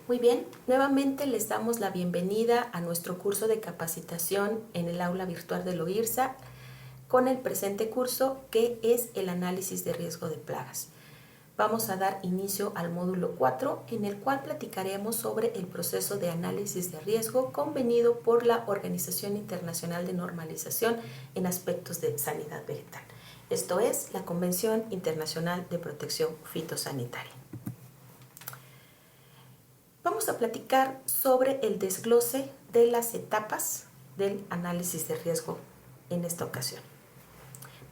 Muy bien, nuevamente les damos la bienvenida a nuestro curso de capacitación en el aula virtual de Loirsa con el presente curso que es el análisis de riesgo de plagas. Vamos a dar inicio al módulo 4 en el cual platicaremos sobre el proceso de análisis de riesgo convenido por la Organización Internacional de Normalización en aspectos de sanidad vegetal. Esto es la Convención Internacional de Protección Fitosanitaria. Vamos a platicar sobre el desglose de las etapas del análisis de riesgo en esta ocasión.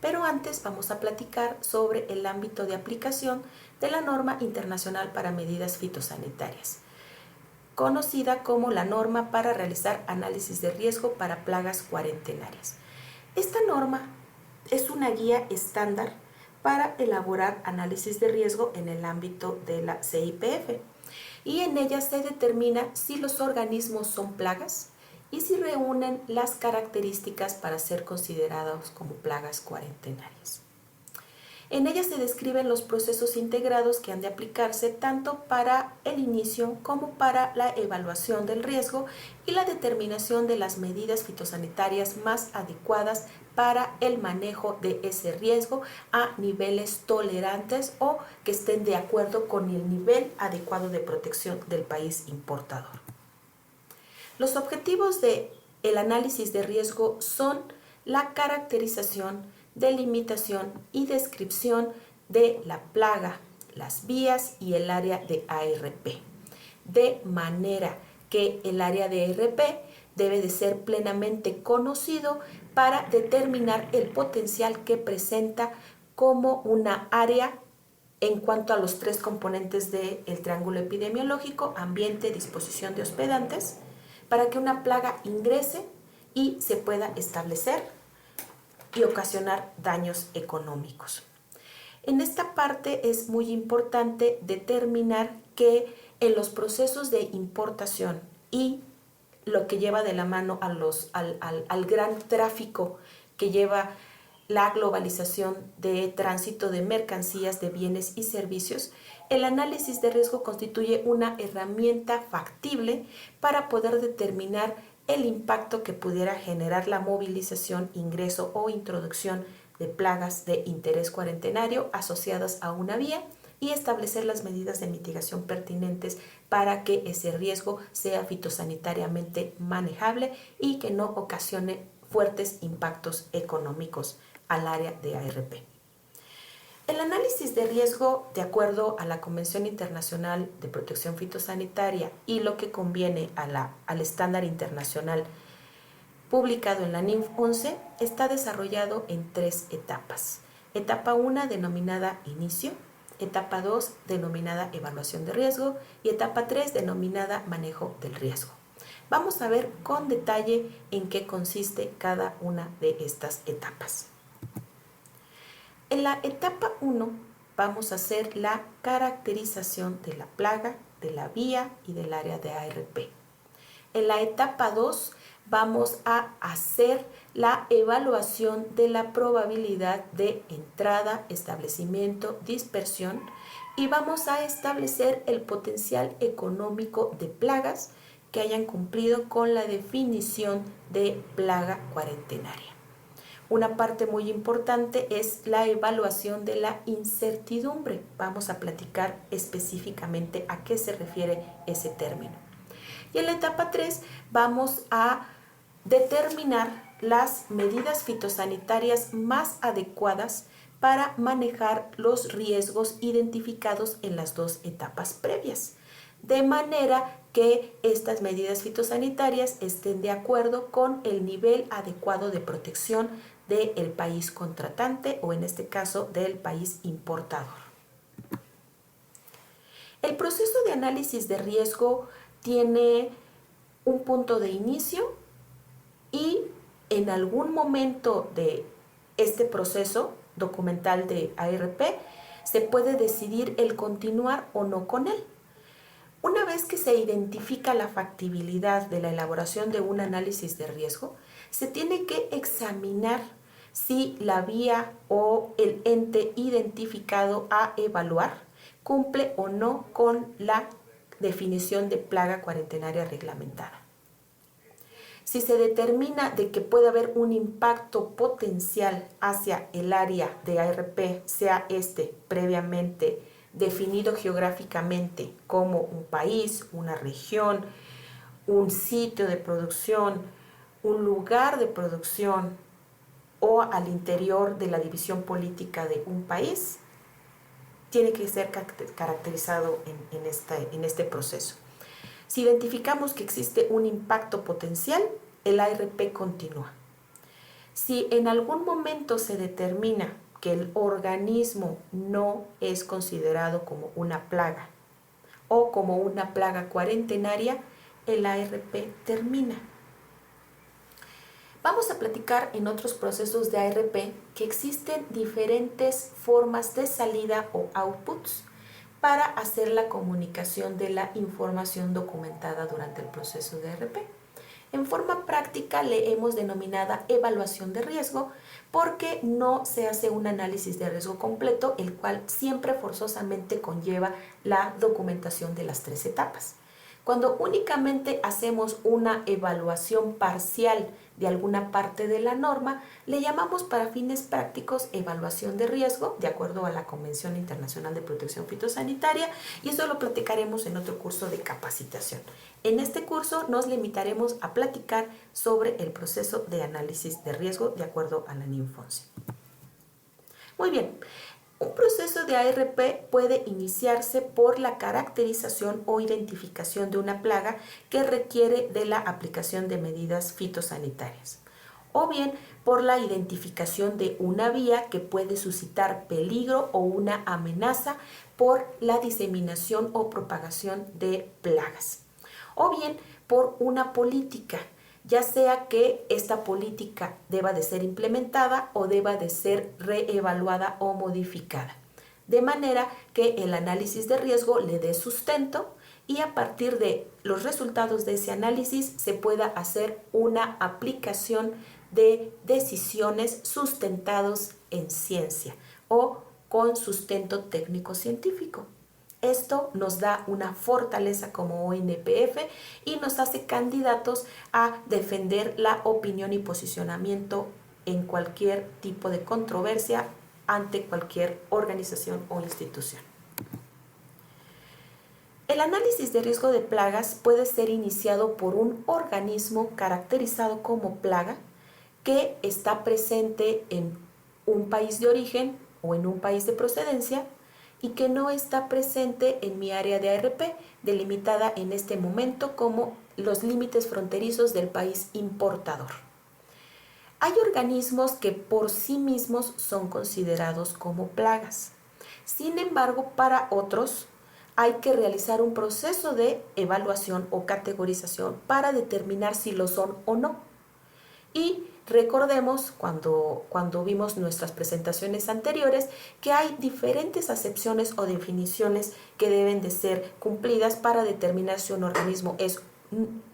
Pero antes vamos a platicar sobre el ámbito de aplicación de la norma internacional para medidas fitosanitarias, conocida como la norma para realizar análisis de riesgo para plagas cuarentenarias. Esta norma es una guía estándar para elaborar análisis de riesgo en el ámbito de la CIPF. Y en ella se determina si los organismos son plagas y si reúnen las características para ser considerados como plagas cuarentenarias. En ella se describen los procesos integrados que han de aplicarse tanto para el inicio como para la evaluación del riesgo y la determinación de las medidas fitosanitarias más adecuadas para el manejo de ese riesgo a niveles tolerantes o que estén de acuerdo con el nivel adecuado de protección del país importador. Los objetivos del análisis de riesgo son la caracterización, delimitación y descripción de la plaga, las vías y el área de ARP, de manera que el área de ARP debe de ser plenamente conocido para determinar el potencial que presenta como una área en cuanto a los tres componentes del triángulo epidemiológico: ambiente, disposición de hospedantes, para que una plaga ingrese y se pueda establecer y ocasionar daños económicos. En esta parte es muy importante determinar que en los procesos de importación y lo que lleva de la mano al gran tráfico que lleva la globalización de tránsito de mercancías, de bienes y servicios, el análisis de riesgo constituye una herramienta factible para poder determinar el impacto que pudiera generar la movilización, ingreso o introducción de plagas de interés cuarentenario asociadas a una vía y establecer las medidas de mitigación pertinentes para que ese riesgo sea fitosanitariamente manejable y que no ocasione fuertes impactos económicos al área de ARP. El análisis de riesgo, de acuerdo a la Convención Internacional de Protección Fitosanitaria y lo que conviene al estándar internacional publicado en la NIF 11, está desarrollado en 3 etapas. Etapa 1 denominada inicio, etapa 2 denominada evaluación de riesgo y etapa 3 denominada manejo del riesgo. Vamos a ver con detalle en qué consiste cada una de estas etapas. En la etapa 1 vamos a hacer la caracterización de la plaga, de la vía y del área de ARP. En la etapa 2 vamos a hacer la evaluación de la probabilidad de entrada, establecimiento, dispersión y vamos a establecer el potencial económico de plagas que hayan cumplido con la definición de plaga cuarentenaria. Una parte muy importante es la evaluación de la incertidumbre. Vamos a platicar específicamente a qué se refiere ese término. Y en la etapa 3 vamos a determinar las medidas fitosanitarias más adecuadas para manejar los riesgos identificados en las 2 etapas previas, de manera que estas medidas fitosanitarias estén de acuerdo con el nivel adecuado de protección del país contratante o en este caso del país importador. El proceso de análisis de riesgo tiene un punto de inicio y en algún momento de este proceso documental de ARP se puede decidir el continuar o no con él. Una vez que se identifica la factibilidad de la elaboración de un análisis de riesgo, se tiene que examinar si la vía o el ente identificado a evaluar cumple o no con la definición de plaga cuarentenaria reglamentada. Si se determina de que puede haber un impacto potencial hacia el área de ARP, sea este previamente definido geográficamente como un país, una región, un sitio de producción, un lugar de producción o al interior de la división política de un país, tiene que ser caracterizado en este proceso. Si identificamos que existe un impacto potencial, el ARP continúa. Si en algún momento se determina que el organismo no es considerado como una plaga o como una plaga cuarentenaria, el ARP termina. Vamos a platicar en otros procesos de ARP que existen diferentes formas de salida o outputs para hacer la comunicación de la información documentada durante el proceso de ARP. En forma práctica le hemos denominada evaluación de riesgo porque no se hace un análisis de riesgo completo, el cual siempre forzosamente conlleva la documentación de las 3 etapas. Cuando únicamente hacemos una evaluación parcial de alguna parte de la norma, le llamamos para fines prácticos evaluación de riesgo, de acuerdo a la Convención Internacional de Protección Fitosanitaria, y eso lo platicaremos en otro curso de capacitación. En este curso nos limitaremos a platicar sobre el proceso de análisis de riesgo de acuerdo a la NIMFONSI. Muy bien. Un proceso de ARP puede iniciarse por la caracterización o identificación de una plaga que requiere de la aplicación de medidas fitosanitarias, o bien por la identificación de una vía que puede suscitar peligro o una amenaza por la diseminación o propagación de plagas, o bien por una política, ya sea que esta política deba de ser implementada o deba de ser reevaluada o modificada, de manera que el análisis de riesgo le dé sustento y a partir de los resultados de ese análisis se pueda hacer una aplicación de decisiones sustentados en ciencia o con sustento técnico-científico. Esto nos da una fortaleza como ONPF y nos hace candidatos a defender la opinión y posicionamiento en cualquier tipo de controversia ante cualquier organización o institución. El análisis de riesgo de plagas puede ser iniciado por un organismo caracterizado como plaga que está presente en un país de origen o en un país de procedencia y que no está presente en mi área de ARP, delimitada en este momento como los límites fronterizos del país importador. Hay organismos que por sí mismos son considerados como plagas. Sin embargo, para otros hay que realizar un proceso de evaluación o categorización para determinar si lo son o no. Y recordemos cuando vimos nuestras presentaciones anteriores que hay diferentes acepciones o definiciones que deben de ser cumplidas para determinar si un organismo es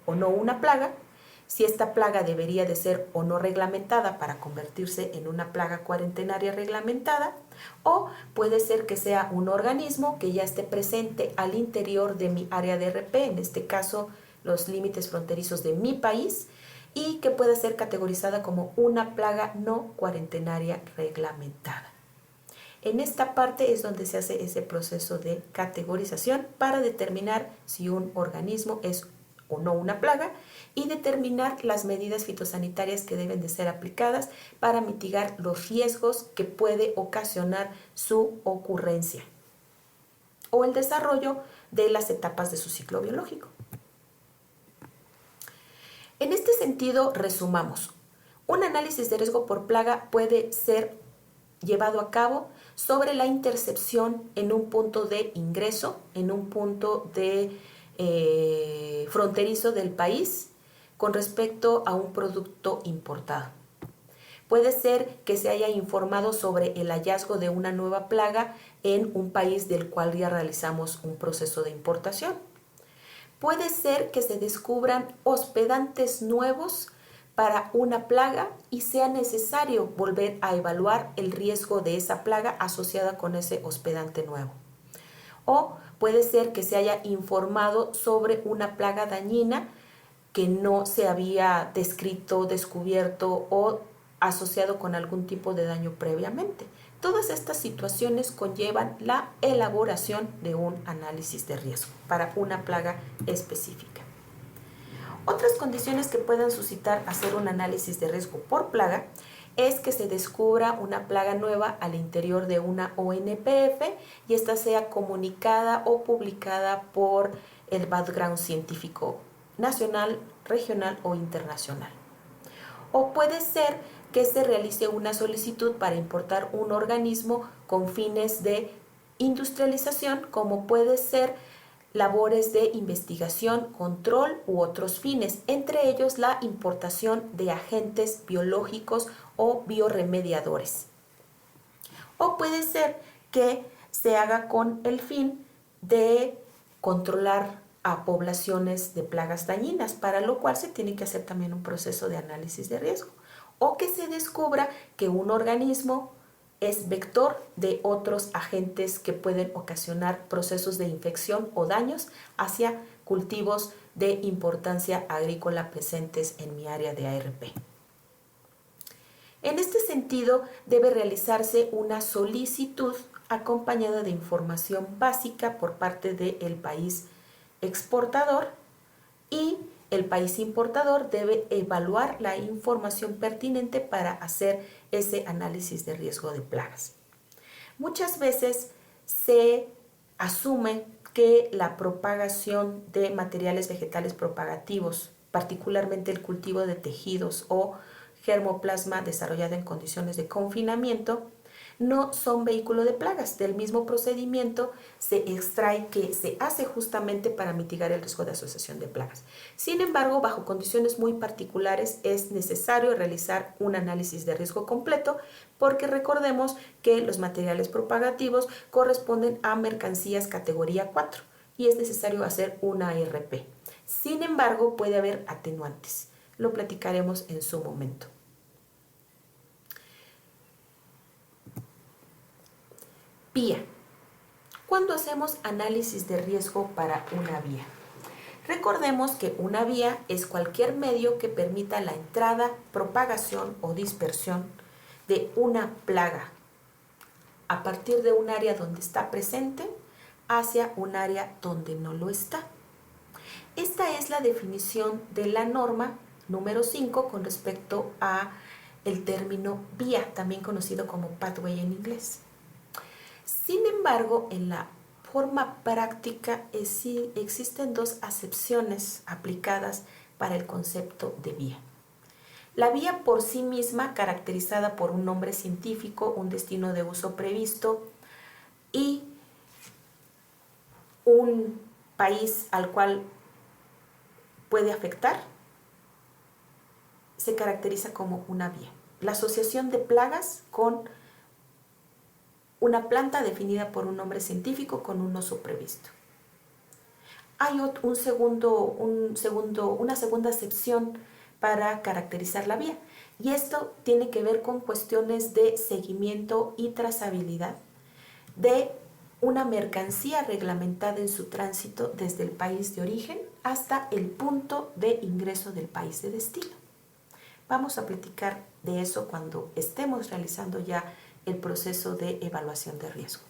o no una plaga, si esta plaga debería de ser o no reglamentada para convertirse en una plaga cuarentenaria reglamentada, o puede ser que sea un organismo que ya esté presente al interior de mi área de ARP, en este caso los límites fronterizos de mi país, y que puede ser categorizada como una plaga no cuarentenaria reglamentada. En esta parte es donde se hace ese proceso de categorización para determinar si un organismo es o no una plaga y determinar las medidas fitosanitarias que deben de ser aplicadas para mitigar los riesgos que puede ocasionar su ocurrencia o el desarrollo de las etapas de su ciclo biológico. En este sentido, resumamos. Un análisis de riesgo por plaga puede ser llevado a cabo sobre la intercepción en un punto de ingreso, en un punto de fronterizo del país con respecto a un producto importado. Puede ser que se haya informado sobre el hallazgo de una nueva plaga en un país del cual ya realizamos un proceso de importación. Puede ser que se descubran hospedantes nuevos para una plaga y sea necesario volver a evaluar el riesgo de esa plaga asociada con ese hospedante nuevo. O puede ser que se haya informado sobre una plaga dañina que no se había descrito, descubierto o asociado con algún tipo de daño previamente. Todas estas situaciones conllevan la elaboración de un análisis de riesgo para una plaga específica. Otras condiciones que puedan suscitar hacer un análisis de riesgo por plaga es que se descubra una plaga nueva al interior de una ONPF y esta sea comunicada o publicada por el background científico nacional, regional o internacional. O puede ser que se realice una solicitud para importar un organismo con fines de industrialización, como puede ser labores de investigación, control u otros fines, entre ellos la importación de agentes biológicos o bioremediadores. O puede ser que se haga con el fin de controlar a poblaciones de plagas dañinas, para lo cual se tiene que hacer también un proceso de análisis de riesgo. O que se descubra que un organismo es vector de otros agentes que pueden ocasionar procesos de infección o daños hacia cultivos de importancia agrícola presentes en mi área de ARP. En este sentido, debe realizarse una solicitud acompañada de información básica por parte del país exportador y el país importador debe evaluar la información pertinente para hacer ese análisis de riesgo de plagas. Muchas veces se asume que la propagación de materiales vegetales propagativos, particularmente el cultivo de tejidos o germoplasma desarrollado en condiciones de confinamiento, no son vehículo de plagas. Del mismo procedimiento se extrae que se hace justamente para mitigar el riesgo de asociación de plagas. Sin embargo, bajo condiciones muy particulares es necesario realizar un análisis de riesgo completo, porque recordemos que los materiales propagativos corresponden a mercancías categoría 4 y es necesario hacer una ARP. Sin embargo, puede haber atenuantes. Lo platicaremos en su momento. Vía. ¿Cuándo hacemos análisis de riesgo para una vía? Recordemos que una vía es cualquier medio que permita la entrada, propagación o dispersión de una plaga a partir de un área donde está presente hacia un área donde no lo está. Esta es la definición de la norma número 5 con respecto a el término vía, también conocido como pathway en inglés. Sin embargo, en la forma práctica existen dos acepciones aplicadas para el concepto de vía. La vía por sí misma, caracterizada por un nombre científico, un destino de uso previsto y un país al cual puede afectar, se caracteriza como una vía. La asociación de plagas con una planta definida por un nombre científico con un uso previsto. Hay una segunda acepción para caracterizar la vía, y esto tiene que ver con cuestiones de seguimiento y trazabilidad de una mercancía reglamentada en su tránsito desde el país de origen hasta el punto de ingreso del país de destino. Vamos a platicar de eso cuando estemos realizando ya el proceso de evaluación de riesgo.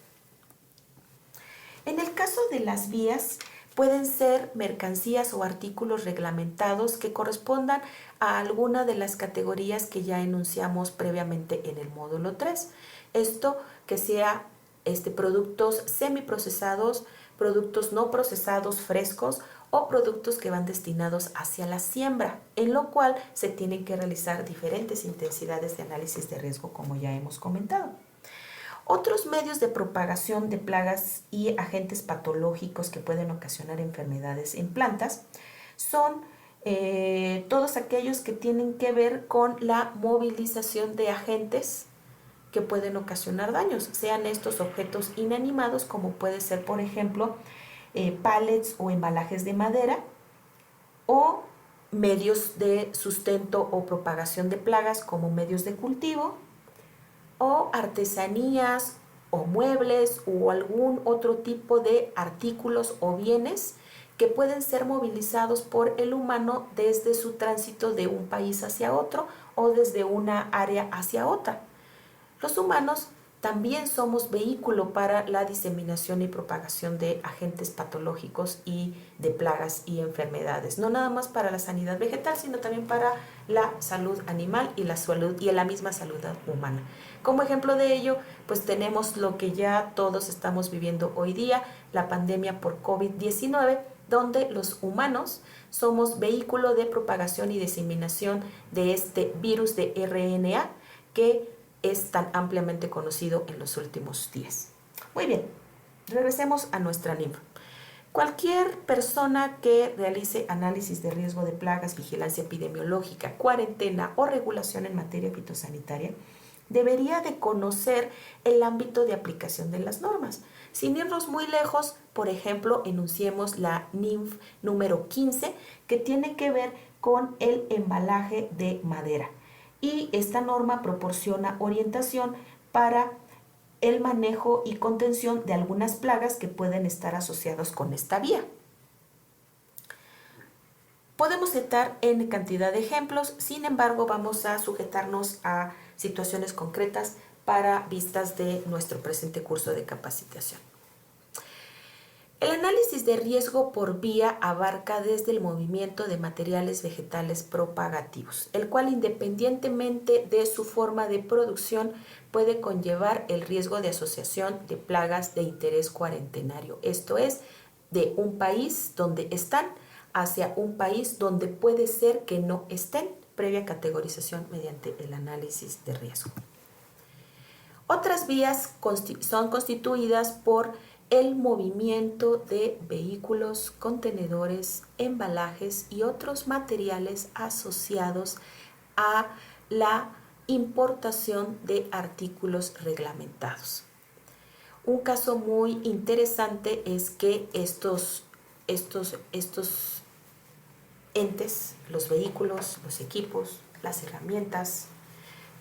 En el caso de las vías, pueden ser mercancías o artículos reglamentados que correspondan a alguna de las categorías que ya enunciamos previamente en el módulo 3. Esto que sea productos semiprocesados, productos no procesados frescos o productos que van destinados hacia la siembra, en lo cual se tienen que realizar diferentes intensidades de análisis de riesgo, como ya hemos comentado. Otros medios de propagación de plagas y agentes patológicos que pueden ocasionar enfermedades en plantas son todos aquellos que tienen que ver con la movilización de agentes que pueden ocasionar daños, sean estos objetos inanimados, como puede ser, por ejemplo, pallets o embalajes de madera, o medios de sustento o propagación de plagas como medios de cultivo, o artesanías o muebles o algún otro tipo de artículos o bienes que pueden ser movilizados por el humano desde su tránsito de un país hacia otro o desde una área hacia otra. Los humanos también somos vehículo para la diseminación y propagación de agentes patológicos y de plagas y enfermedades, no nada más para la sanidad vegetal, sino también para la salud animal y la misma salud humana. Como ejemplo de ello, pues tenemos lo que ya todos estamos viviendo hoy día, la pandemia por COVID-19, donde los humanos somos vehículo de propagación y diseminación de este virus de RNA que es tan ampliamente conocido en los últimos días. Muy bien, regresemos a nuestra NIMF. Cualquier persona que realice análisis de riesgo de plagas, vigilancia epidemiológica, cuarentena o regulación en materia fitosanitaria debería de conocer el ámbito de aplicación de las normas. Sin irnos muy lejos, por ejemplo, enunciemos la NIMF número 15, que tiene que ver con el embalaje de madera. Y esta norma proporciona orientación para el manejo y contención de algunas plagas que pueden estar asociados con esta vía. Podemos citar N cantidad de ejemplos, sin embargo vamos a sujetarnos a situaciones concretas para vistas de nuestro presente curso de capacitación. El análisis de riesgo por vía abarca desde el movimiento de materiales vegetales propagativos, el cual independientemente de su forma de producción puede conllevar el riesgo de asociación de plagas de interés cuarentenario, esto es, de un país donde están hacia un país donde puede ser que no estén, previa categorización mediante el análisis de riesgo. Otras vías son constituidas por el movimiento de vehículos, contenedores, embalajes y otros materiales asociados a la importación de artículos reglamentados. Un caso muy interesante es que estos entes, los vehículos, los equipos, las herramientas,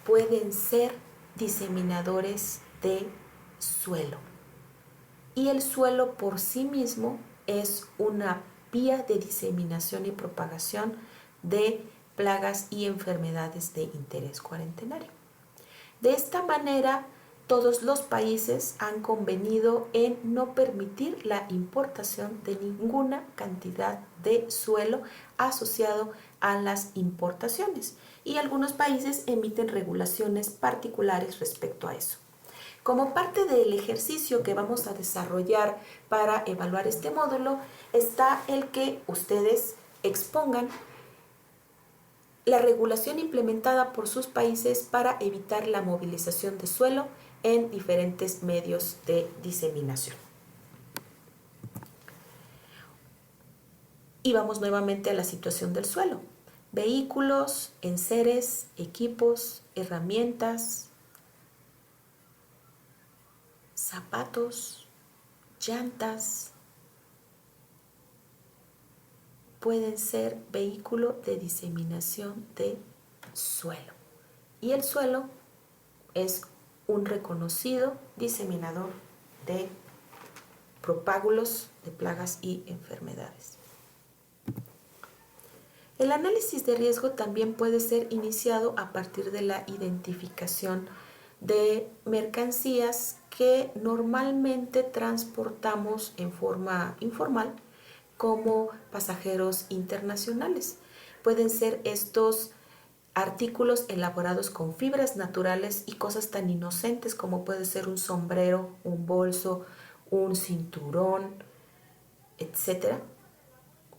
pueden ser diseminadores de suelo. Y el suelo por sí mismo es una vía de diseminación y propagación de plagas y enfermedades de interés cuarentenario. De esta manera, todos los países han convenido en no permitir la importación de ninguna cantidad de suelo asociado a las importaciones, y algunos países emiten regulaciones particulares respecto a eso. Como parte del ejercicio que vamos a desarrollar para evaluar este módulo está el que ustedes expongan la regulación implementada por sus países para evitar la movilización de suelo en diferentes medios de diseminación. Y vamos nuevamente a la situación del suelo. Vehículos, enseres, equipos, herramientas, zapatos, llantas, pueden ser vehículo de diseminación de suelo. Y el suelo es un reconocido diseminador de propágulos de plagas y enfermedades. El análisis de riesgo también puede ser iniciado a partir de la identificación de mercancías que normalmente transportamos en forma informal como pasajeros internacionales. Pueden ser estos artículos elaborados con fibras naturales y cosas tan inocentes como puede ser un sombrero, un bolso, un cinturón, etcétera,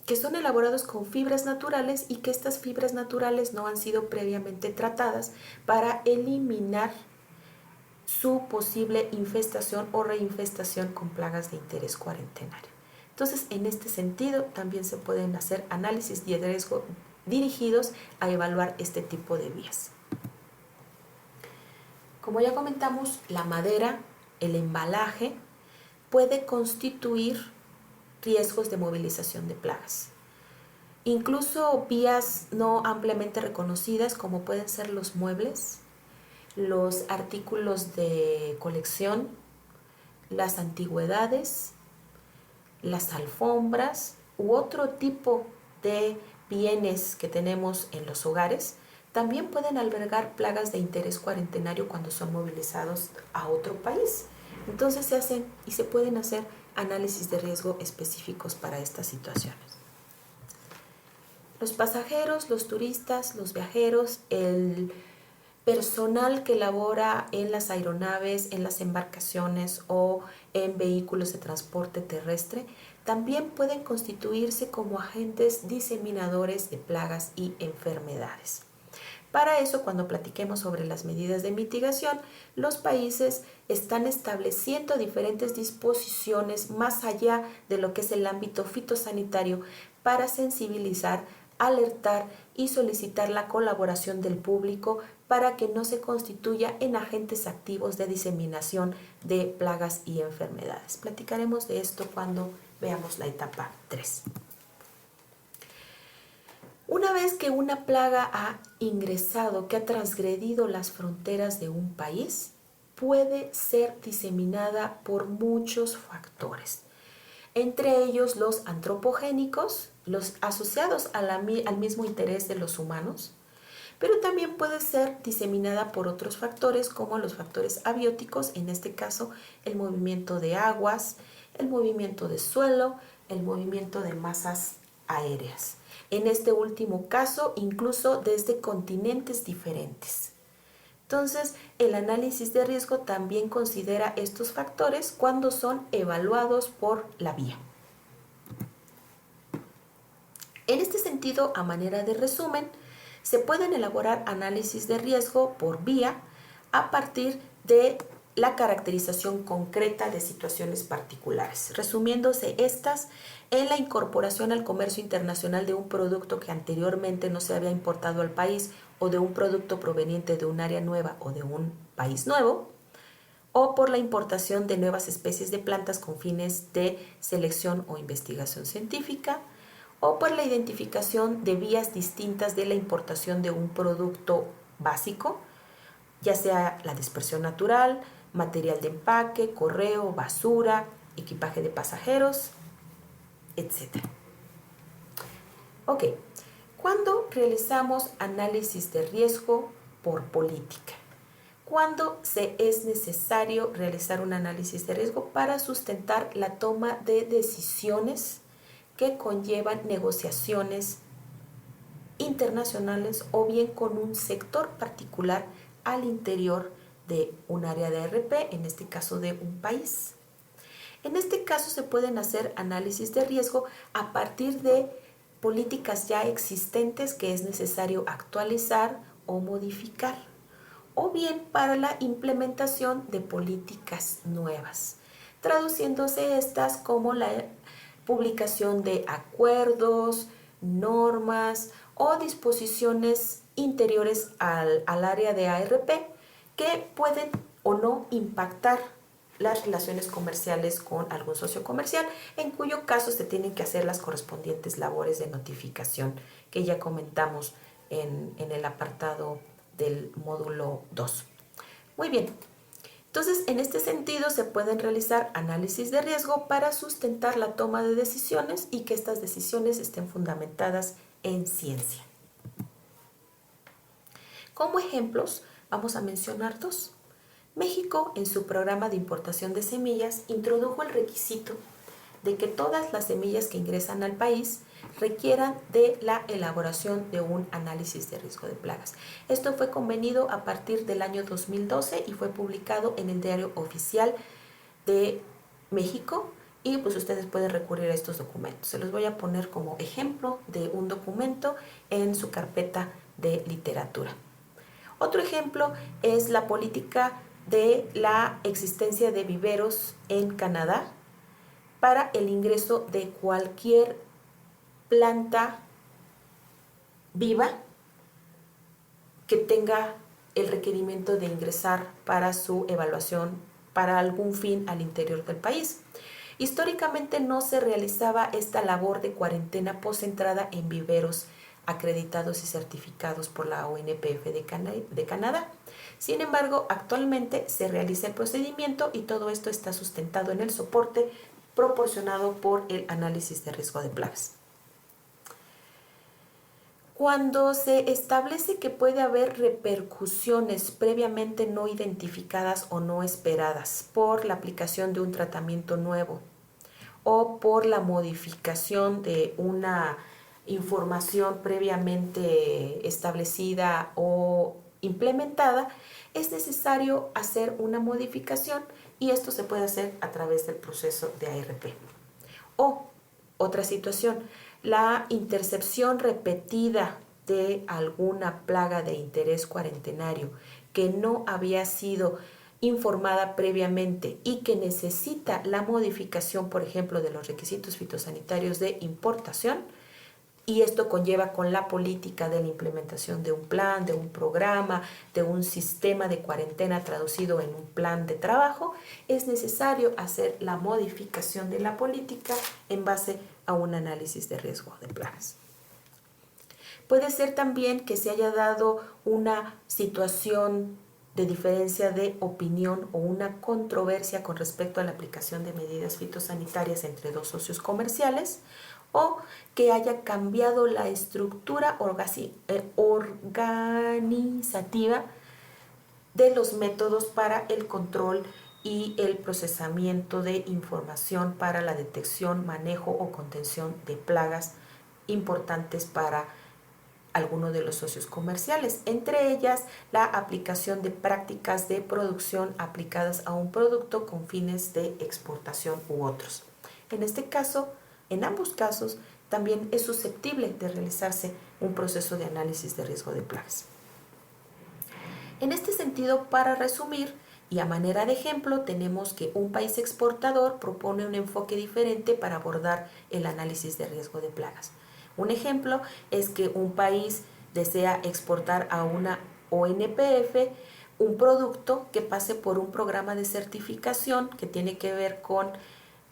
que son elaborados con fibras naturales y que estas fibras naturales no han sido previamente tratadas para eliminar su posible infestación o reinfestación con plagas de interés cuarentenario. Entonces, en este sentido, también se pueden hacer análisis de riesgo dirigidos a evaluar este tipo de vías. Como ya comentamos, la madera, el embalaje, puede constituir riesgos de movilización de plagas. Incluso vías no ampliamente reconocidas como pueden ser los muebles, los artículos de colección, las antigüedades, las alfombras u otro tipo de bienes que tenemos en los hogares también pueden albergar plagas de interés cuarentenario cuando son movilizados a otro país. Entonces se hacen y se pueden hacer análisis de riesgo específicos para estas situaciones. Los pasajeros, los turistas, los viajeros, el personal que labora en las aeronaves, en las embarcaciones o en vehículos de transporte terrestre, también pueden constituirse como agentes diseminadores de plagas y enfermedades. Para eso, cuando platiquemos sobre las medidas de mitigación, los países están estableciendo diferentes disposiciones más allá de lo que es el ámbito fitosanitario para sensibilizar, alertar y solicitar la colaboración del público para que no se constituya en agentes activos de diseminación de plagas y enfermedades. Platicaremos de esto cuando veamos la etapa 3. Una vez que una plaga ha ingresado, que ha transgredido las fronteras de un país, puede ser diseminada por muchos factores, entre ellos los antropogénicos, los asociados al mismo interés de los humanos, pero también puede ser diseminada por otros factores como los factores abióticos, en este caso el movimiento de aguas, el movimiento de suelo, el movimiento de masas aéreas. En este último caso, incluso desde continentes diferentes. Entonces, el análisis de riesgo también considera estos factores cuando son evaluados por la vía. En este sentido, a manera de resumen, se pueden elaborar análisis de riesgo por vía a partir de la caracterización concreta de situaciones particulares, resumiéndose estas en la incorporación al comercio internacional de un producto que anteriormente no se había importado al país o de un producto proveniente de un área nueva o de un país nuevo, o por la importación de nuevas especies de plantas con fines de selección o investigación científica, o por la identificación de vías distintas de la importación de un producto básico, ya sea la dispersión natural, material de empaque, correo, basura, equipaje de pasajeros, etc. Ok, ¿cuándo realizamos análisis de riesgo por política? ¿Cuándo es necesario realizar un análisis de riesgo para sustentar la toma de decisiones que conllevan negociaciones internacionales o bien con un sector particular al interior de un área de ARP, en este caso de un país? En este caso se pueden hacer análisis de riesgo a partir de políticas ya existentes que es necesario actualizar o modificar, o bien para la implementación de políticas nuevas, traduciéndose estas como la publicación de acuerdos, normas o disposiciones interiores al área de ARP que pueden o no impactar las relaciones comerciales con algún socio comercial, en cuyo caso se tienen que hacer las correspondientes labores de notificación que ya comentamos en el apartado del módulo 2. Muy bien, entonces en este sentido se pueden realizar análisis de riesgo para sustentar la toma de decisiones y que estas decisiones estén fundamentadas en ciencia. Como ejemplos, vamos a mencionar dos. México, en su programa de importación de semillas, introdujo el requisito de que todas las semillas que ingresan al país requieran de la elaboración de un análisis de riesgo de plagas. Esto fue convenido a partir del año 2012 y fue publicado en el Diario Oficial de México, y pues ustedes pueden recurrir a estos documentos. Se los voy a poner como ejemplo de un documento en su carpeta de literatura. Otro ejemplo es la política de la existencia de viveros en Canadá para el ingreso de cualquier planta viva que tenga el requerimiento de ingresar para su evaluación para algún fin al interior del país. Históricamente no se realizaba esta labor de cuarentena post-entrada en viveros acreditados y certificados por la ONPF de Canadá. Sin embargo, actualmente se realiza el procedimiento y todo esto está sustentado en el soporte proporcionado por el análisis de riesgo de plagas. Cuando se establece que puede haber repercusiones previamente no identificadas o no esperadas por la aplicación de un tratamiento nuevo o por la modificación de una información previamente establecida o implementada, es necesario hacer una modificación y esto se puede hacer a través del proceso de ARP. O otra situación, la intercepción repetida de alguna plaga de interés cuarentenario que no había sido informada previamente y que necesita la modificación, por ejemplo, de los requisitos fitosanitarios de importación, y esto conlleva con la política de la implementación de un plan, de un programa, de un sistema de cuarentena traducido en un plan de trabajo, es necesario hacer la modificación de la política en base a un análisis de riesgo de plagas. Puede ser también que se haya dado una situación de diferencia de opinión o una controversia con respecto a la aplicación de medidas fitosanitarias entre dos socios comerciales, o que haya cambiado la estructura organizativa de los métodos para el control y el procesamiento de información para la detección, manejo o contención de plagas importantes para algunos de los socios comerciales, entre ellas la aplicación de prácticas de producción aplicadas a un producto con fines de exportación u otros. En ambos casos, también es susceptible de realizarse un proceso de análisis de riesgo de plagas. En este sentido, para resumir, y a manera de ejemplo, tenemos que un país exportador propone un enfoque diferente para abordar el análisis de riesgo de plagas. Un ejemplo es que un país desea exportar a una ONPF un producto que pase por un programa de certificación que tiene que ver con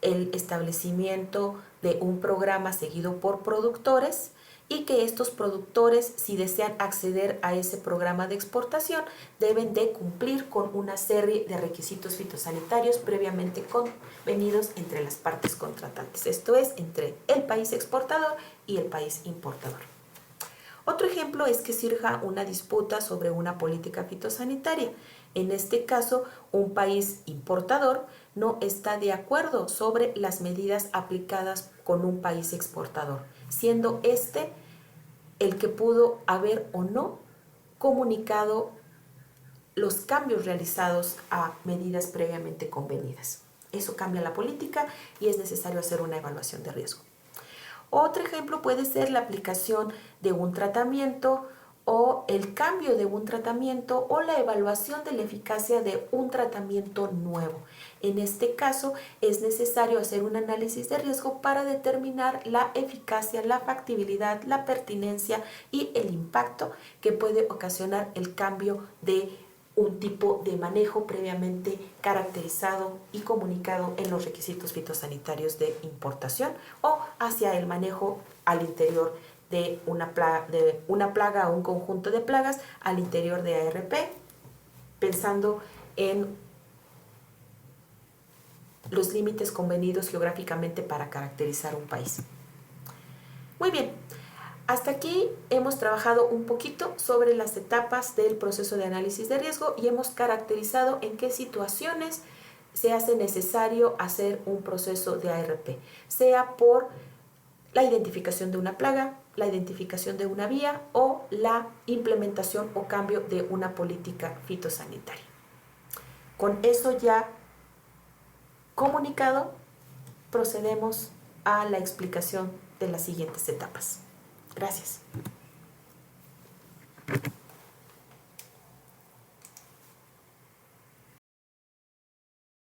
el establecimiento de un programa seguido por productores, y que estos productores, si desean acceder a ese programa de exportación, deben de cumplir con una serie de requisitos fitosanitarios previamente convenidos entre las partes contratantes, esto es, entre el país exportador y el país importador. Otro ejemplo es que surja una disputa sobre una política fitosanitaria. En este caso, un país importador no está de acuerdo sobre las medidas aplicadas con un país exportador, siendo este el que pudo haber o no comunicado los cambios realizados a medidas previamente convenidas. Eso cambia la política y es necesario hacer una evaluación de riesgo. Otro ejemplo puede ser la aplicación de un tratamiento o el cambio de un tratamiento o la evaluación de la eficacia de un tratamiento nuevo. En este caso es necesario hacer un análisis de riesgo para determinar la eficacia, la factibilidad, la pertinencia y el impacto que puede ocasionar el cambio de un tipo de manejo previamente caracterizado y comunicado en los requisitos fitosanitarios de importación o hacia el manejo al interior de una plaga o un conjunto de plagas al interior de ARP, pensando en los límites convenidos geográficamente para caracterizar un país. Muy bien, hasta aquí hemos trabajado un poquito sobre las etapas del proceso de análisis de riesgo y hemos caracterizado en qué situaciones se hace necesario hacer un proceso de ARP, sea por la identificación de una plaga, la identificación de una vía o la implementación o cambio de una política fitosanitaria. Con eso ya comunicado, procedemos a la explicación de las siguientes etapas. Gracias.